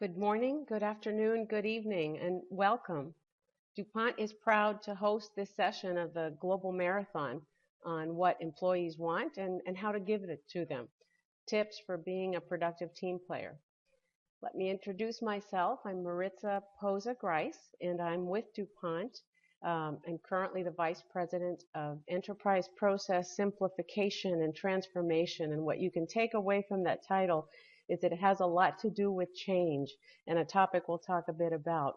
Good morning, good afternoon, good evening, and welcome. DuPont is proud to host this session of the Global Marathon on what employees want and how to give it to them. Tips for being a productive team player. Let me introduce myself. I'm Maritza Poza-Grise, and I'm with DuPont. I'm currently the Vice President of Enterprise Process Simplification and Transformation. And what you can take away from that title is that it has a lot to do with change, and a topic we'll talk a bit about.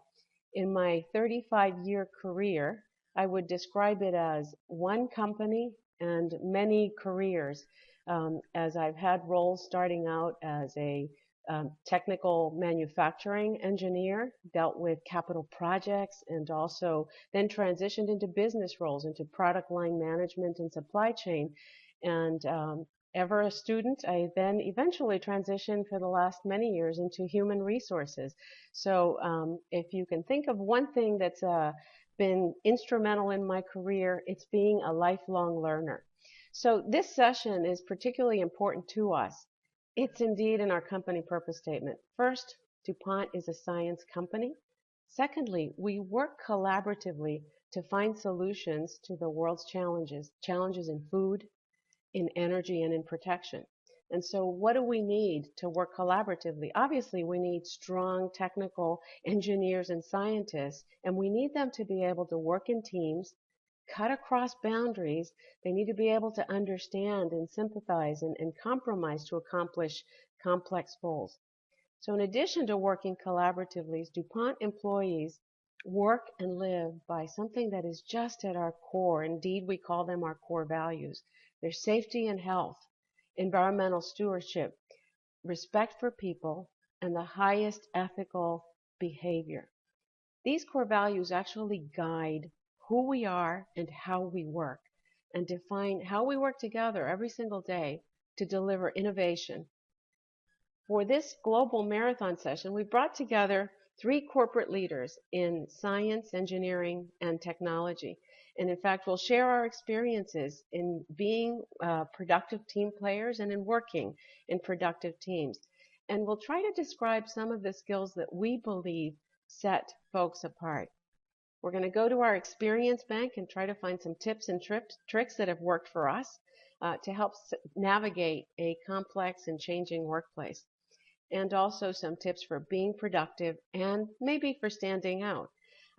In my 35-year career, I would describe it as one company and many careers, as I've had roles starting out as a technical manufacturing engineer, dealt with capital projects, and also then transitioned into business roles, into product line management and supply chain. And ever a student, I then eventually transitioned for the last many years into human resources. So if you can think of one thing that's been instrumental in my career, it's being a lifelong learner. So this session is particularly important to us. It's indeed in our company purpose statement. First, DuPont is a science company. Secondly, we work collaboratively to find solutions to the world's challenges in food, in energy, and in protection. And so what do we need to work collaboratively? Obviously, we need strong technical engineers and scientists, and we need them to be able to work in teams, cut across boundaries. They need to be able to understand and sympathize and compromise to accomplish complex goals. So in addition to working collaboratively, DuPont employees work and live by something that is just at our core. Indeed, we call them our core values. They're safety and health, environmental stewardship, respect for people, and the highest ethical behavior. These core values actually guide who we are and how we work, and define how we work together every single day to deliver innovation. For this global marathon session, we brought together 3 corporate leaders in science, engineering, and technology. And in fact, we'll share our experiences in being productive team players and in working in productive teams. And we'll try to describe some of the skills that we believe set folks apart. We're going to go to our experience bank and try to find some tips and tricks that have worked for us to help navigate a complex and changing workplace. And also some tips for being productive and maybe for standing out.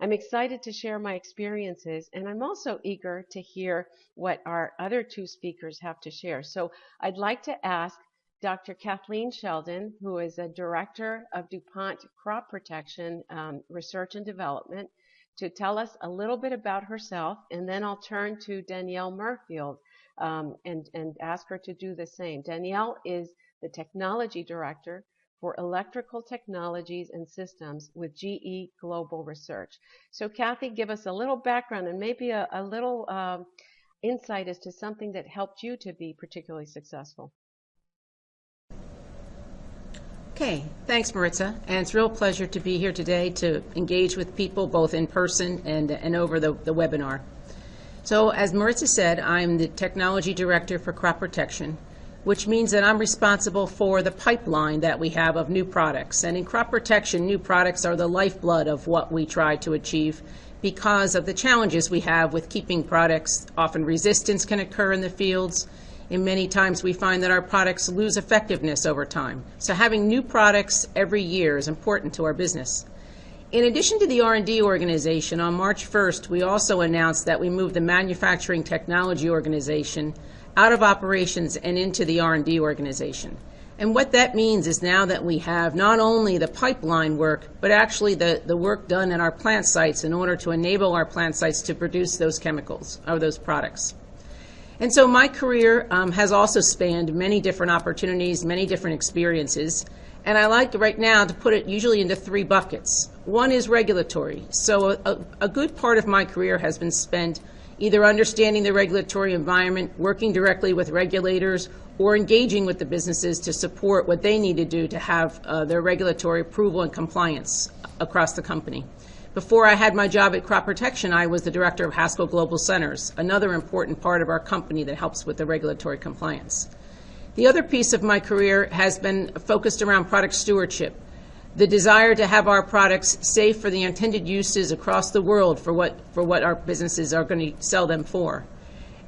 I'm excited to share my experiences, and I'm also eager to hear what our other 2 speakers have to share. So I'd like to ask Dr. Kathleen Shelton, who is a director of DuPont Crop Protection Research and Development, to tell us a little bit about herself, and then I'll turn to Danielle Merfeld and ask her to do the same. Danielle is the technology director for electrical technologies and systems with GE Global Research. So Kathy, give us a little background and maybe a little insight as to something that helped you to be particularly successful. Okay, thanks Maritza, and it's a real pleasure to be here today to engage with people both in person and over the webinar. So as Maritza said, I'm the Technology Director for Crop Protection, which means that I'm responsible for the pipeline that we have of new products. And in crop protection, new products are the lifeblood of what we try to achieve because of the challenges we have with keeping products. Often resistance can occur in the fields, and many times we find that our products lose effectiveness over time. So having new products every year is important to our business. In addition to the R&D organization, on March 1st, we also announced that we moved the Manufacturing Technology Organization out of operations and into the R&D organization. And what that means is now that we have not only the pipeline work, but actually the work done at our plant sites in order to enable our plant sites to produce those chemicals or those products. And so my career has also spanned many different opportunities, many different experiences. And I like right now to put it usually into 3 buckets. One is regulatory. So a good part of my career has been spent either understanding the regulatory environment, working directly with regulators, or engaging with the businesses to support what they need to do to have their regulatory approval and compliance across the company. Before I had my job at Crop Protection, I was the director of Haskell Global Centers, another important part of our company that helps with the regulatory compliance. The other piece of my career has been focused around product stewardship. the desire to have our products safe for the intended uses across the world for what our businesses are going to sell them for.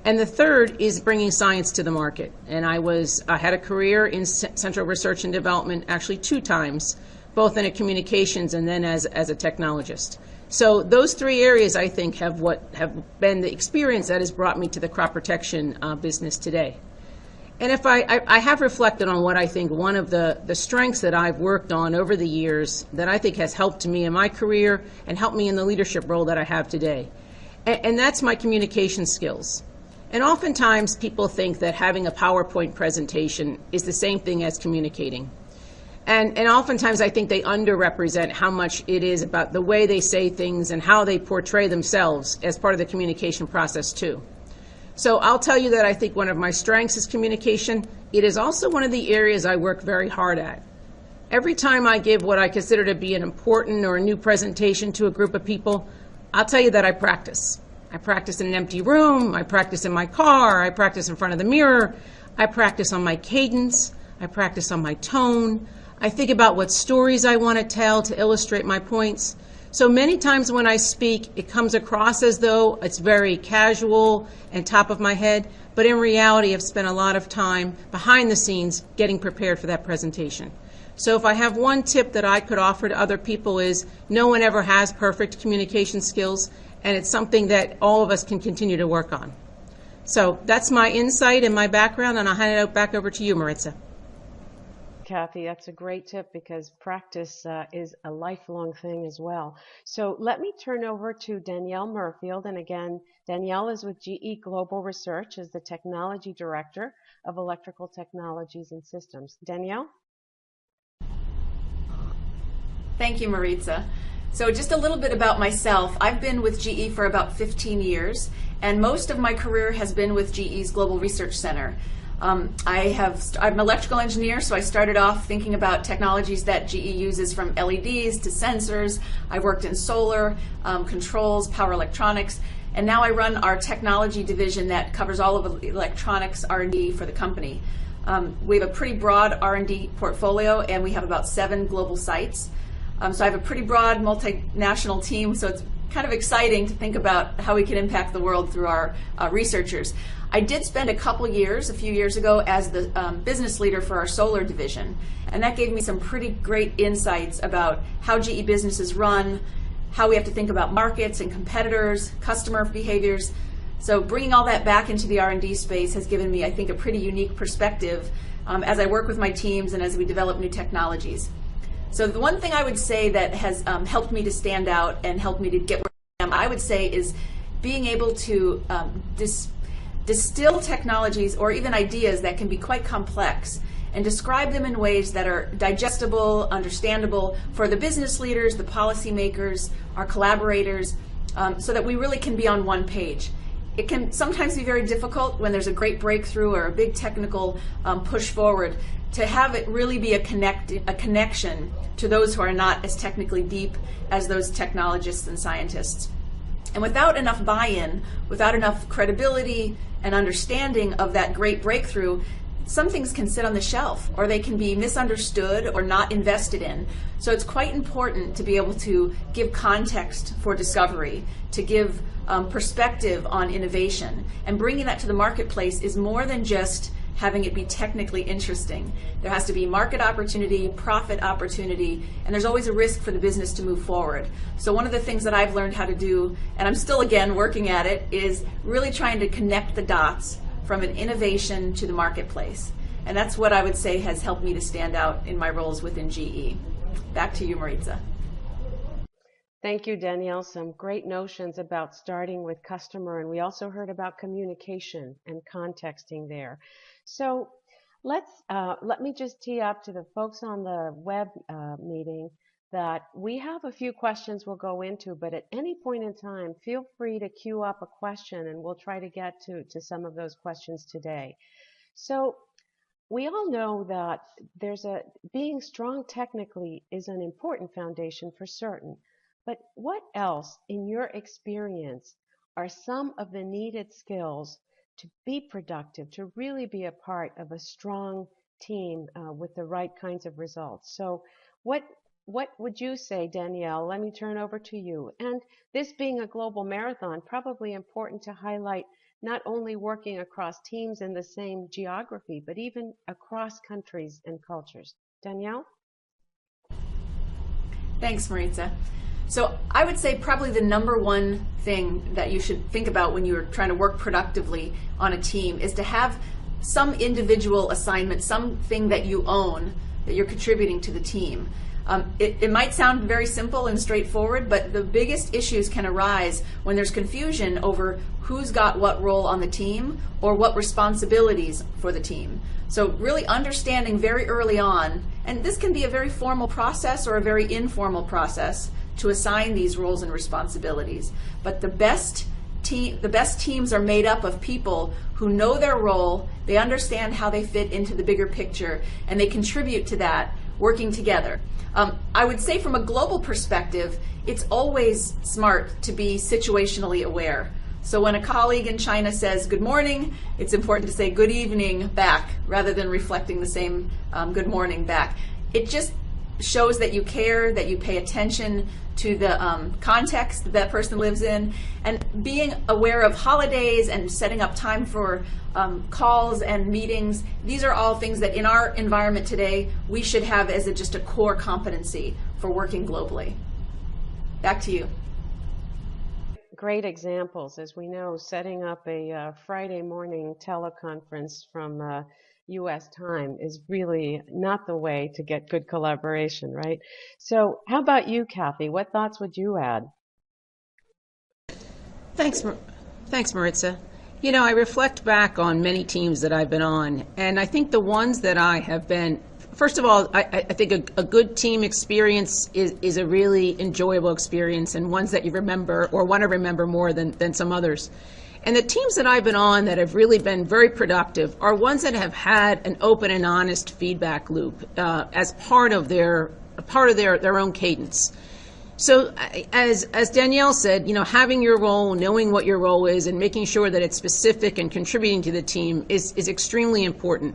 And the third is bringing science to the market. And I had a career in central research and development, actually 2 times, both in a communications and then as a technologist. So those 3 areas, I think, have been the experience that has brought me to the crop protection business today. And if I have reflected on what I think one of the strengths that I've worked on over the years that I think has helped me in my career and helped me in the leadership role that I have today. And that's my communication skills. And oftentimes people think that having a PowerPoint presentation is the same thing as communicating. And oftentimes I think they underrepresent how much it is about the way they say things and how they portray themselves as part of the communication process too. So I'll tell you that I think one of my strengths is communication. It is also one of the areas I work very hard at. Every time I give what I consider to be an important or a new presentation to a group of people, I'll tell you that I practice. I practice in an empty room, I practice in my car, I practice in front of the mirror, I practice on my cadence, I practice on my tone, I think about what stories I want to tell to illustrate my points. So many times when I speak, it comes across as though it's very casual and top of my head, but in reality, I've spent a lot of time behind the scenes getting prepared for that presentation. So if I have one tip that I could offer to other people is no one ever has perfect communication skills, and it's something that all of us can continue to work on. So that's my insight and my background, and I'll hand it back over to you, Maritza. Kathy, that's a great tip because practice is a lifelong thing as well. So let me turn over to Danielle Merfeld. And again, Danielle is with GE Global Research as the Technology Director of Electrical Technologies and Systems. Danielle? Thank you, Maritza. So just a little bit about myself. I've been with GE for about 15 years, and most of my career has been with GE's Global Research Center. I'm an electrical engineer, so I started off thinking about technologies that GE uses from LEDs to sensors. I've worked in solar, controls, power electronics, and now I run our technology division that covers all of the electronics R&D for the company. We have a pretty broad R&D portfolio, and we have about 7 global sites. So I have a pretty broad multinational team, so it's kind of exciting to think about how we can impact the world through our researchers. I did spend a few years ago, as the business leader for our solar division, and that gave me some pretty great insights about how GE businesses run, how we have to think about markets and competitors, customer behaviors. So bringing all that back into the R&D space has given me, I think, a pretty unique perspective as I work with my teams and as we develop new technologies. So the one thing I would say that has helped me to stand out and helped me to get where I am, I would say, is being able to distill technologies or even ideas that can be quite complex and describe them in ways that are digestible, understandable for the business leaders, the policymakers, our collaborators, so that we really can be on one page. It can sometimes be very difficult when there's a great breakthrough or a big technical push forward to have it really be a connection to those who are not as technically deep as those technologists and scientists. And without enough buy-in, without enough credibility and understanding of that great breakthrough, some things can sit on the shelf, or they can be misunderstood or not invested in. So it's quite important to be able to give context for discovery, to give perspective on innovation. And bringing that to the marketplace is more than just having it be technically interesting. There has to be market opportunity, profit opportunity, and there's always a risk for the business to move forward. So one of the things that I've learned how to do, and I'm still again working at it, is really trying to connect the dots from an innovation to the marketplace. And that's what I would say has helped me to stand out in my roles within GE. Back to you, Maritza. Thank you, Danielle. Some great notions about starting with customer, and we also heard about communication and contexting there. So let me just tee up to the folks on the web meeting that we have a few questions we'll go into, but at any point in time, feel free to queue up a question and we'll try to get to some of those questions today. So we all know that being strong technically is an important foundation for certain, but what else in your experience are some of the needed skills to be productive, to really be a part of a strong team with the right kinds of results? So what what would you say, Danielle? Let me turn over to you. And this being a global marathon, probably important to highlight not only working across teams in the same geography, but even across countries and cultures. Danielle? Thanks, Maritza. So I would say probably the number one thing that you should think about when you're trying to work productively on a team is to have some individual assignment, something that you own, that you're contributing to the team. It might sound very simple and straightforward, but the biggest issues can arise when there's confusion over who's got what role on the team or what responsibilities for the team. So really understanding very early on, and this can be a very formal process or a very informal process to assign these roles and responsibilities. But the best teams are made up of people who know their role, they understand how they fit into the bigger picture, and they contribute to that working together. I would say from a global perspective, it's always smart to be situationally aware. So when a colleague in China says good morning, it's important to say good evening back rather than reflecting the same good morning back. It just shows that you care, that you pay attention to the context that person lives in, and being aware of holidays and setting up time for calls and meetings. These are all things that in our environment today we should have as just a core competency for working globally. Back to you. Great examples. As we know, setting up a Friday morning teleconference from U.S. time is really not the way to get good collaboration, right? So how about you, Kathy? What thoughts would you add? Thanks, Maritza. You know, I reflect back on many teams that I've been on, and I think the ones that I have been, first of all, I think a good team experience is a really enjoyable experience, and ones that you remember or want to remember more than some others. And the teams that I've been on that have really been very productive are ones that have had an open and honest feedback loop as part of their own cadence. So as Danielle said, you know, having your role, knowing what your role is, and making sure that it's specific and contributing to the team is extremely important.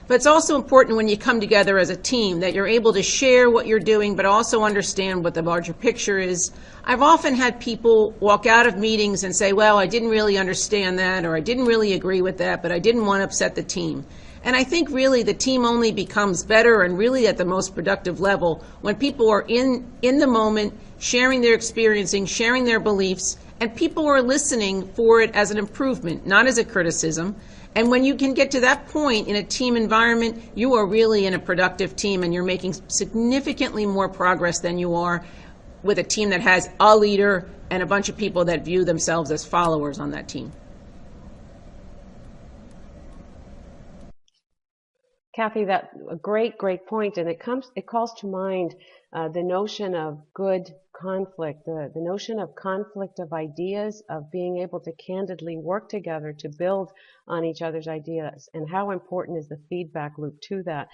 But it's also important when you come together as a team that you're able to share what you're doing, but also understand what the larger picture is. I've often had people walk out of meetings and say, well, I didn't really understand that, or I didn't really agree with that, but I didn't want to upset the team. And I think really the team only becomes better and really at the most productive level when people are in the moment, sharing their experiencing, sharing their beliefs, and people are listening for it as an improvement, not as a criticism. And when you can get to that point in a team environment, you are really in a productive team and you're making significantly more progress than you are with a team that has a leader and a bunch of people that view themselves as followers on that team. Kathy, that's a great point, and it calls to mind the notion of good conflict, the notion of conflict of ideas, of being able to candidly work together to build on each other's ideas, and how important is the feedback loop to that.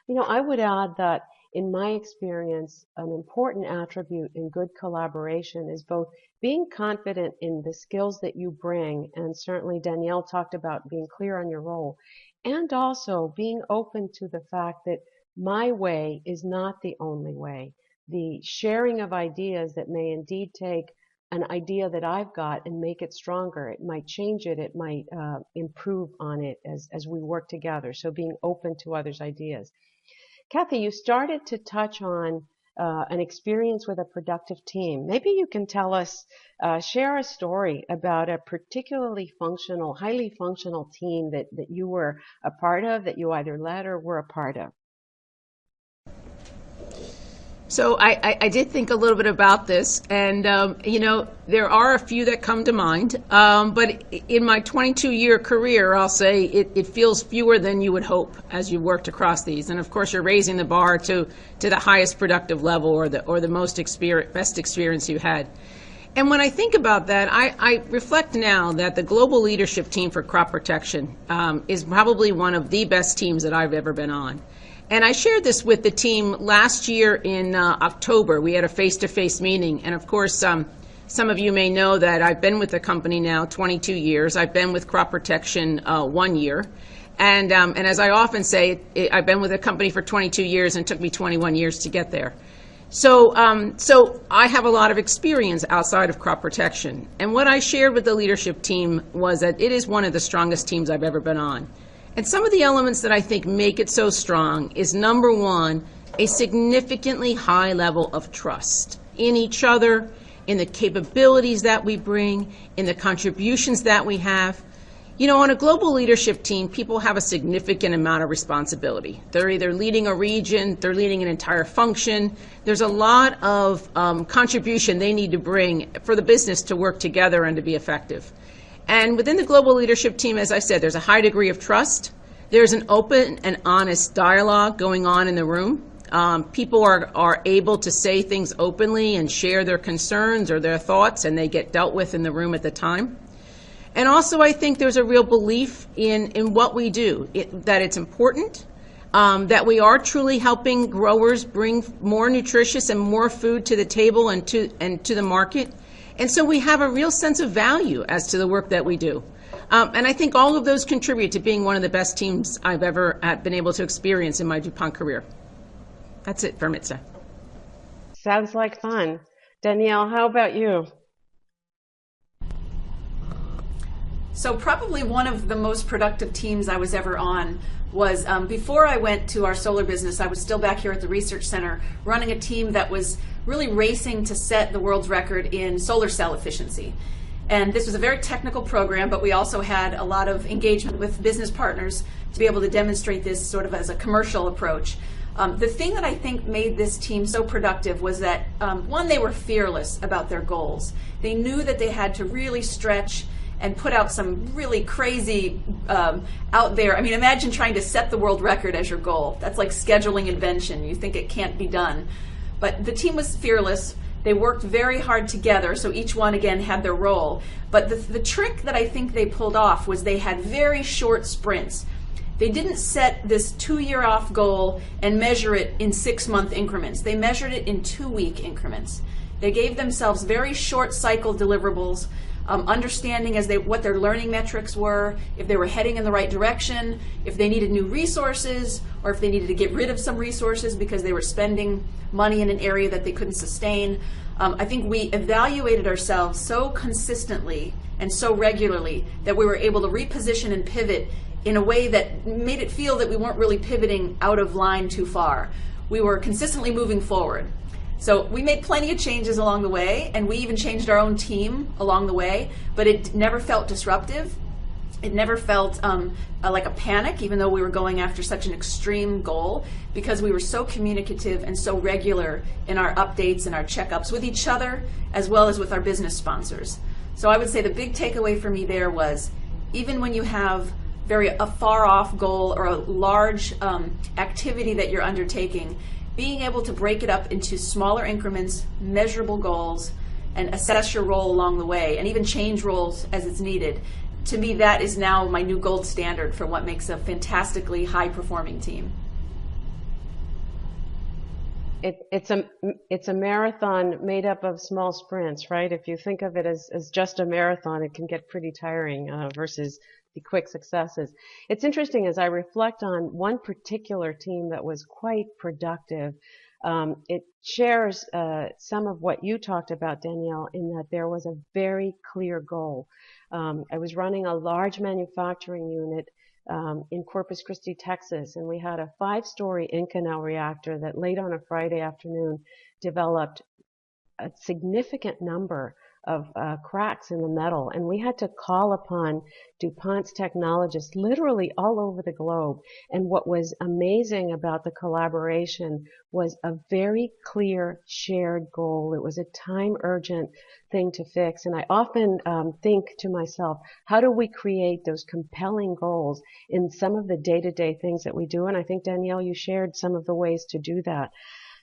You know, I would add that in my experience, an important attribute in good collaboration is both being confident in the skills that you bring, and certainly Danielle talked about being clear on your role, and also being open to the fact that my way is not the only way. The sharing of ideas that may indeed take an idea that I've got and make it stronger. It might change it. It might improve on it as we work together. So being open to others' ideas. Kathy, you started to touch on an experience with a productive team. Maybe you can tell us, share a story about a particularly functional, highly functional team that you were a part of, that you either led or were a part of. So I did think a little bit about this, and you know, there are a few that come to mind, but in my 22-year career, I'll say it feels fewer than you would hope as you worked across these. And of course, you're raising the bar to the highest productive level or the most best experience you had. And when I think about that, I reflect now that the global leadership team for crop protection is probably one of the best teams that I've ever been on. And I shared this with the team last year in October. We had a face-to-face meeting. And of course, some of you may know that I've been with the company now 22 years. I've been with crop protection 1 year. And as I often say, I've been with the company for 22 years and it took me 21 years to get there. So I have a lot of experience outside of crop protection. And what I shared with the leadership team was that it is one of the strongest teams I've ever been on. And some of the elements that I think make it so strong is, number one, a significantly high level of trust in each other, in the capabilities that we bring, in the contributions that we have. You know, on a global leadership team, people have a significant amount of responsibility. They're either leading a region, they're leading an entire function. There's a lot of contribution they need to bring for the business to work together and to be effective. And within the global leadership team, as I said, there's a high degree of trust. There's an open and honest dialogue going on in the room. People are able to say things openly and share their concerns or their thoughts, and they get dealt with in the room at the time. And also, I think there's a real belief in what we do, that it's important, that we are truly helping growers bring more nutritious and more food to the table and to the market. And so we have a real sense of value as to the work that we do. And I think all of those contribute to being one of the best teams I've ever been able to experience in my DuPont career. That's it for Maritza. Sounds like fun. Danielle, how about you? So probably one of the most productive teams I was ever on was before I went to our solar business, I was still back here at the research center running a team that was really racing to set the world's record in solar cell efficiency. And this was a very technical program, but we also had a lot of engagement with business partners to be able to demonstrate this sort of as a commercial approach. The thing that I think made this team so productive was that, one, they were fearless about their goals. They knew that they had to really stretch and put out some really crazy out there. I mean, imagine trying to set the world record as your goal. That's like scheduling invention. You think it can't be done. But the team was fearless. They worked very hard together, so each one, again, had their role. But the trick that I think they pulled off was they had very short sprints. They didn't set this 2-year-off goal and measure it in 6-month increments. They measured it in 2-week increments. They gave themselves very short cycle deliverables, understanding what their learning metrics were, if they were heading in the right direction, if they needed new resources, or if they needed to get rid of some resources because they were spending money in an area that they couldn't sustain. I think we evaluated ourselves so consistently and so regularly that we were able to reposition and pivot in a way that made it feel that we weren't really pivoting out of line too far. We were consistently moving forward. So we made plenty of changes along the way, and we even changed our own team along the way, but it never felt disruptive. It never felt like a panic, even though we were going after such an extreme goal, because we were so communicative and so regular in our updates and our checkups with each other, as well as with our business sponsors. So I would say the big takeaway for me there was, even when you have a far off goal or a large activity that you're undertaking, being able to break it up into smaller increments, measurable goals, and assess your role along the way, and even change roles as it's needed. To me, that is now my new gold standard for what makes a fantastically high-performing team. It's a marathon made up of small sprints, right? If you think of it as just a marathon, it can get pretty tiring versus the quick successes. It's interesting as I reflect on one particular team that was quite productive. It shares some of what you talked about, Danielle, in that there was a very clear goal. I was running a large manufacturing unit in Corpus Christi, Texas, and we had a 5-story Inconel reactor that late on a Friday afternoon developed a significant number of cracks in the metal, and we had to call upon DuPont's technologists literally all over the globe. And what was amazing about the collaboration was a very clear shared goal. It was a time urgent thing to fix, and I often think to myself, how do we create those compelling goals in some of the day-to-day things that we do? And I think, Danielle, you shared some of the ways to do that.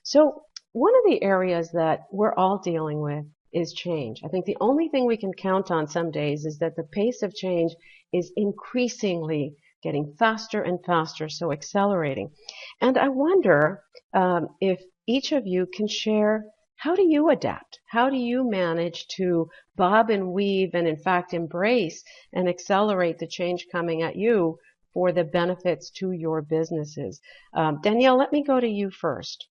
So one of the areas that we're all dealing with is change. I think the only thing we can count on some days is that the pace of change is increasingly getting faster and faster, so accelerating. And I wonder if each of you can share, how do you adapt? How do you manage to bob and weave and in fact embrace and accelerate the change coming at you for the benefits to your businesses? Danielle, let me go to you first.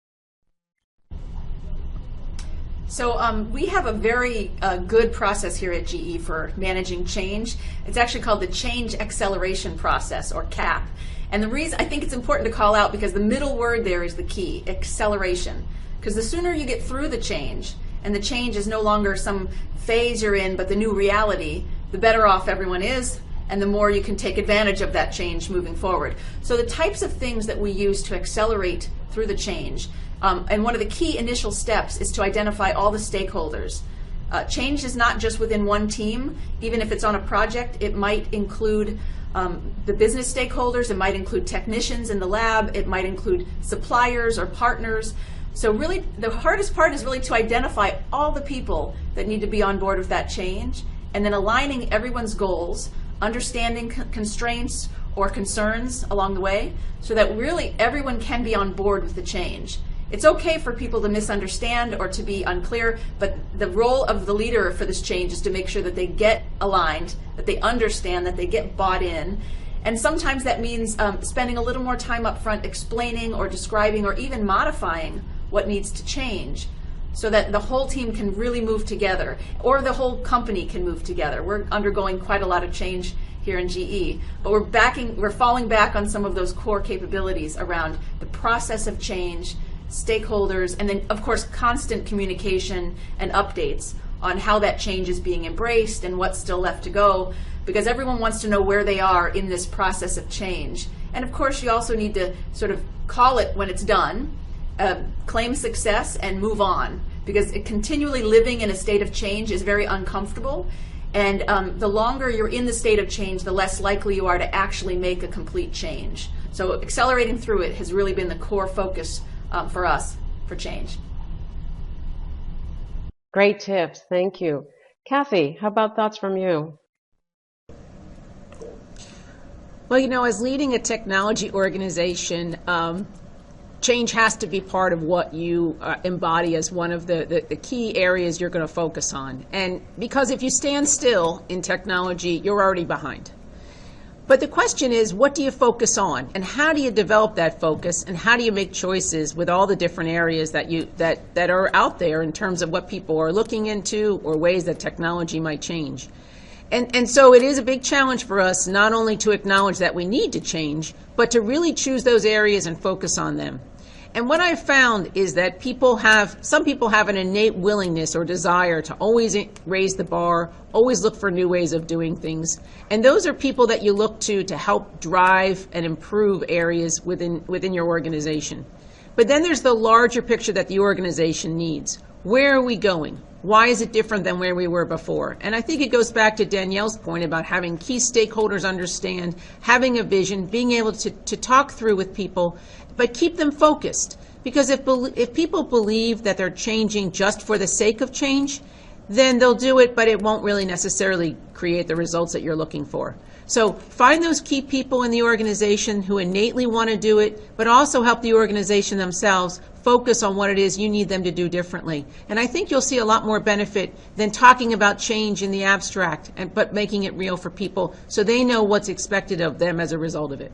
So we have a very good process here at GE for managing change. It's actually called the Change Acceleration Process, or CAP. And the reason I think it's important to call out, because the middle word there is the key, acceleration. Because the sooner you get through the change, and the change is no longer some phase you're in, but the new reality, the better off everyone is, and the more you can take advantage of that change moving forward. So the types of things that we use to accelerate through the change, and one of the key initial steps is to identify all the stakeholders. Change is not just within one team. Even if it's on a project, it might include the business stakeholders, it might include technicians in the lab, it might include suppliers or partners. So really, the hardest part is really to identify all the people that need to be on board with that change, and then aligning everyone's goals, understanding constraints or concerns along the way, so that really everyone can be on board with the change. It's okay for people to misunderstand or to be unclear, but the role of the leader for this change is to make sure that they get aligned, that they understand, that they get bought in. And sometimes that means spending a little more time up front explaining or describing or even modifying what needs to change, so that the whole team can really move together, or the whole company can move together. We're undergoing quite a lot of change here in GE, but we're falling back on some of those core capabilities around the process of change, stakeholders, and then of course constant communication and updates on how that change is being embraced and what's still left to go, because everyone wants to know where they are in this process of change. And of course you also need to sort of call it when it's done, claim success, and move on, because continually living in a state of change is very uncomfortable, and the longer you're in the state of change, the less likely you are to actually make a complete change. So accelerating through it has really been the core focus for us for change. Great tips. Thank you. Kathy, how about thoughts from you? Well, you know, as leading a technology organization, change has to be part of what you embody as one of the key areas you're going to focus on. And because if you stand still in technology, you're already behind. But the question is, what do you focus on, and how do you develop that focus, and how do you make choices with all the different areas that are out there in terms of what people are looking into or ways that technology might change? And so it is a big challenge for us not only to acknowledge that we need to change, but to really choose those areas and focus on them. And what I've found is that some people have an innate willingness or desire to always raise the bar, always look for new ways of doing things. And those are people that you look to help drive and improve areas within your organization. But then there's the larger picture that the organization needs. Where are we going? Why is it different than where we were before? And I think it goes back to Danielle's point about having key stakeholders understand, having a vision, being able to talk through with people, but keep them focused. Because if people believe that they're changing just for the sake of change, then they'll do it, but it won't really necessarily create the results that you're looking for. So find those key people in the organization who innately want to do it, but also help the organization themselves focus on what it is you need them to do differently. And I think you'll see a lot more benefit than talking about change in the abstract, but making it real for people so they know what's expected of them as a result of it.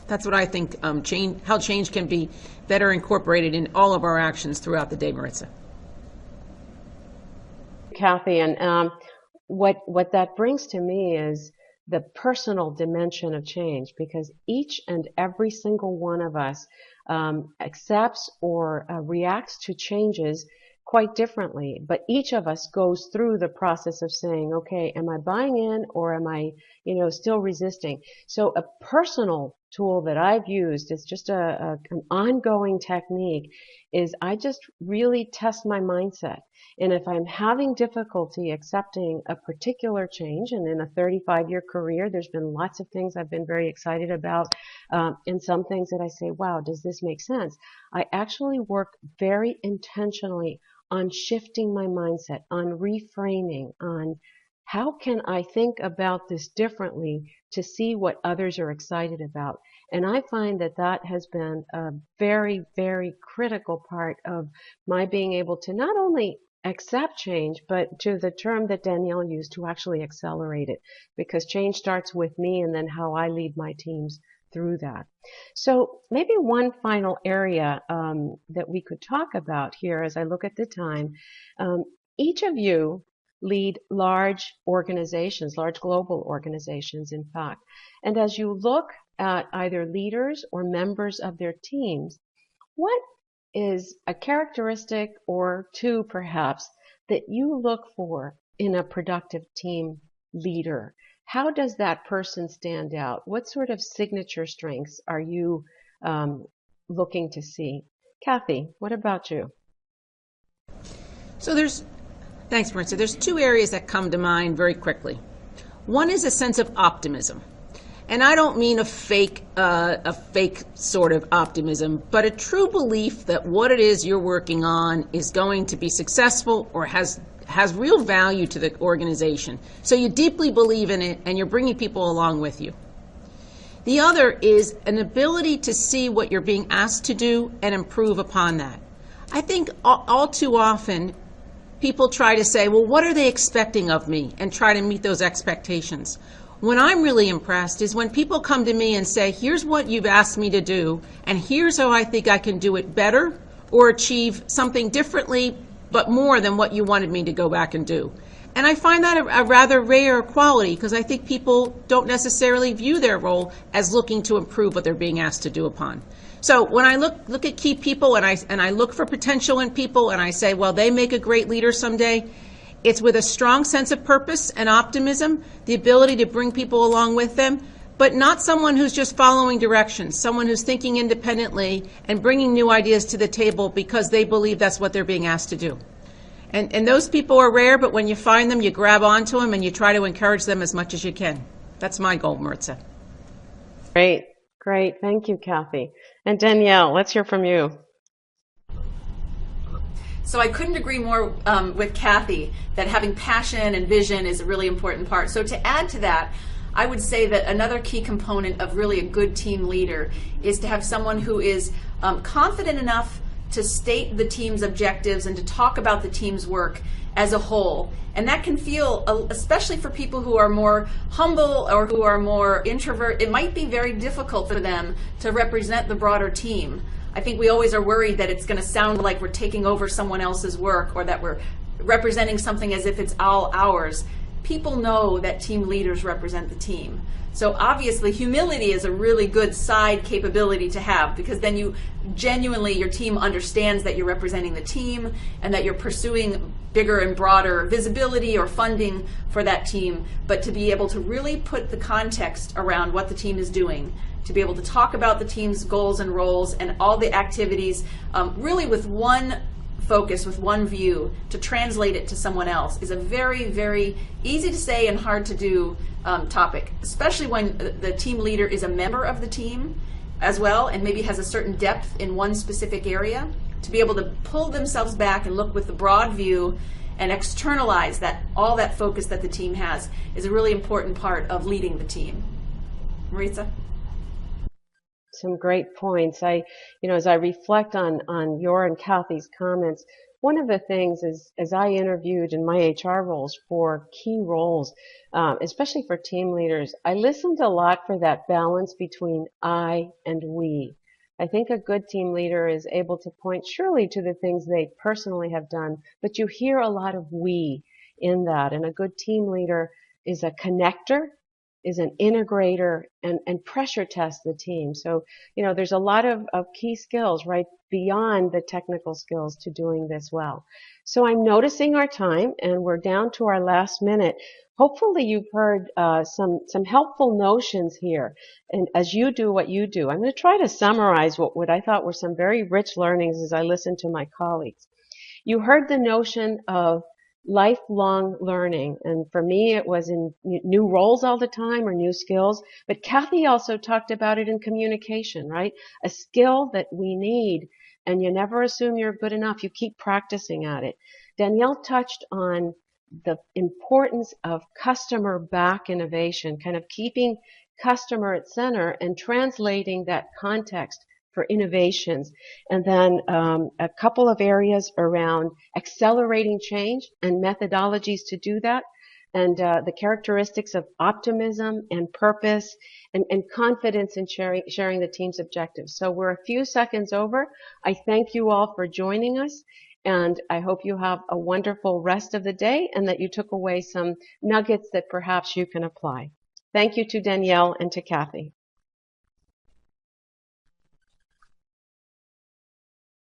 That's what I think how change can be better incorporated in all of our actions throughout the day, Maritza. Kathy, and what that brings to me is the personal dimension of change, because each and every single one of us accepts or reacts to changes quite differently, but each of us goes through the process of saying, okay, am I buying in or am I, still resisting? So a personal tool that I've used, it's just an ongoing technique, is I just really test my mindset. And if I'm having difficulty accepting a particular change, and in a 35-year career, there's been lots of things I've been very excited about, and some things that I say, wow, does this make sense? I actually work very intentionally on shifting my mindset, on reframing, on how can I think about this differently to see what others are excited about. And I find that that has been a very, very critical part of my being able to not only accept change, but to the term that Danielle used, to actually accelerate it. Because change starts with me and then how I lead my teams through that. So maybe one final area that we could talk about here as I look at the time. Each of you lead large organizations, large global organizations, in fact. And as you look at either leaders or members of their teams, what is a characteristic or two, perhaps, that you look for in a productive team leader? How does that person stand out? What sort of signature strengths are you looking to see? Kathy, what about you? So thanks, Maritza. There's two areas that come to mind very quickly. One is a sense of optimism. And I don't mean a fake sort of optimism, but a true belief that what it is you're working on is going to be successful or has real value to the organization. So you deeply believe in it and you're bringing people along with you. The other is an ability to see what you're being asked to do and improve upon that. I think all too often people try to say, well, what are they expecting of me, and try to meet those expectations. When I'm really impressed is when people come to me and say, here's what you've asked me to do, and here's how I think I can do it better or achieve something differently but more than what you wanted me to go back and do. And I find that a rather rare quality, because I think people don't necessarily view their role as looking to improve what they're being asked to do upon. So when I look at key people and I look for potential in people and I say, well, they make a great leader someday, it's with a strong sense of purpose and optimism, the ability to bring people along with them, but not someone who's just following directions, someone who's thinking independently and bringing new ideas to the table because they believe that's what they're being asked to do. And those people are rare, but when you find them, you grab onto them and you try to encourage them as much as you can. That's my goal, Maritza. Great, great. Thank you, Kathy. And Danielle, let's hear from you. So I couldn't agree more with Kathy that having passion and vision is a really important part. So to add to that, I would say that another key component of really a good team leader is to have someone who is confident enough to state the team's objectives and to talk about the team's work as a whole. And that can feel, especially for people who are more humble or who are more introvert, it might be very difficult for them to represent the broader team. I think we always are worried that it's going to sound like we're taking over someone else's work or that we're representing something as if it's all ours. People know that team leaders represent the team. So obviously humility is a really good side capability to have, because then you genuinely, your team understands that you're representing the team and that you're pursuing bigger and broader visibility or funding for that team. But to be able to really put the context around what the team is doing, to be able to talk about the team's goals and roles and all the activities really with one focus, with one view, to translate it to someone else is a very, very easy to say and hard to do topic, especially when the team leader is a member of the team as well and maybe has a certain depth in one specific area. To be able to pull themselves back and look with the broad view and externalize that, all that focus that the team has, is a really important part of leading the team. Maritza? Some great points. As I reflect on your and Kathy's comments, one of the things is, as I interviewed in my HR roles for key roles, especially for team leaders, I listened a lot for that balance between I and we. I think a good team leader is able to point surely to the things they personally have done, but you hear a lot of we in that. And a good team leader is a connector, is an integrator, and pressure test the team. So, there's a lot of key skills right beyond the technical skills to doing this well. So I'm noticing our time, and we're down to our last minute. Hopefully you've heard some helpful notions here. And as you do what you do, I'm going to try to summarize what I thought were some very rich learnings as I listened to my colleagues. You heard the notion of lifelong learning. And for me, it was in new roles all the time or new skills. But Kathy also talked about it in communication, right? A skill that we need, and you never assume you're good enough. You keep practicing at it. Danielle touched on the importance of customer back innovation, kind of keeping customer at center and translating that context for innovations. And then a couple of areas around accelerating change and methodologies to do that. and the characteristics of optimism and purpose and confidence in sharing the team's objectives. So we're a few seconds over. I thank you all for joining us, and I hope you have a wonderful rest of the day and that you took away some nuggets that perhaps you can apply. Thank you to Danielle and to Kathy.